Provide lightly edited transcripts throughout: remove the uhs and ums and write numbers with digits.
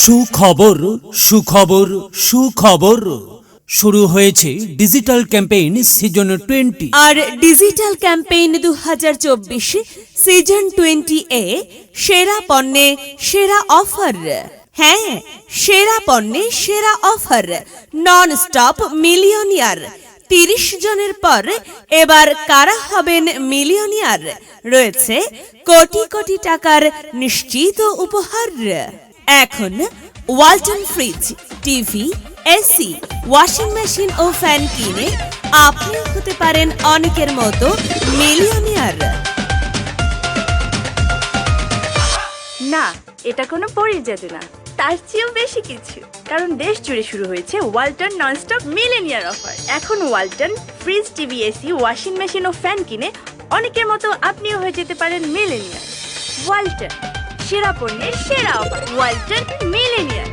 সুখবর সুখবর সুখবর শুরু হয়েছে ডিজিটাল ক্যাম্পেইন সিজন 20 আর ডিজিটাল ক্যাম্পেইন 2024 সিজন 20 এ সেরা পণ্যে সেরা অফার। হ্যাঁ, সেরা পণ্যে সেরা অফার, নন স্টপ মিলিয়নিয়ার। 30 জনের পর এবার কারা হবেন মিলিয়নিয়ার? রয়েছে কোটি কোটি টাকার নিশ্চিত উপহার। এখন Walton fridge, TV, AC, washing machine ও ফ্যান কিনে আপনিও হতে পারেন অনেকের মতো মিলিয়নিয়ার। না, এটা কোনো পরীর জাদু না, তার চেয়েও বেশি কিছু। কারণ দেশ জুড়ে শুরু হয়েছে ওয়ালটন ননস্টপ মিলেনিয়ার অফার। এখন Walton fridge, TV, AC, washing machine ও ফ্যান কিনে অনেকের মতো আপনিও হয়ে যেতে পারেন মিলেনিয়ার। ওয়ালটন, সেরা পণ্যের সেরা অফার। ওয়ালটন মিলেনিয়ার।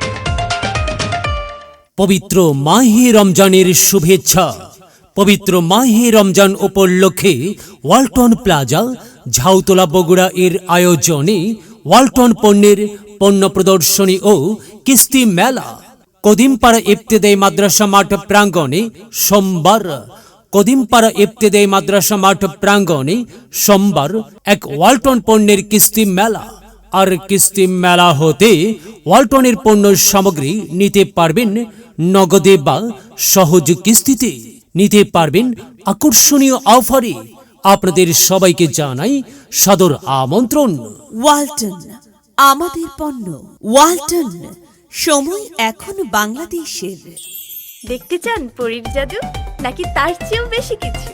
পবিত্র মাহে রমজানের শুভেচ্ছা। পবিত্র মাহে রমজান উপলক্ষে ওয়ালটন প্লাজা, ঝাউতলা, বগুড়া এর আয়োজনে ওয়ালটন পণ্যের পণ্য প্রদর্শনী ও কিস্তি মেলা কদিমপাড়া ইবতেদায়ী মাদ্রাসা মাঠ প্রাঙ্গণে সোমবার। কদিমপাড়া ইবতেদায়ী মাদ্রাসা মাঠ প্রাঙ্গণে সোমবার এক ওয়ালটন পণ্যের কিস্তি মেলা। আর কিস্তি মেলা হতে ওয়ালটনের পণ্য সামগ্রী নিতে পারবেন নগদে বা সহজ কিস্তিতে, নিতে পারবেন আকর্ষণীয় অফারে। আপনাদের সবাইকে জানাই সাদর আমন্ত্রণ। ওয়ালটন, আমাদের পণ্য। ওয়ালটন, সময় এখন বাংলাদেশের। দেখতে চান পরীর জাদু, নাকি তার চেয়েও বেশি কিছু?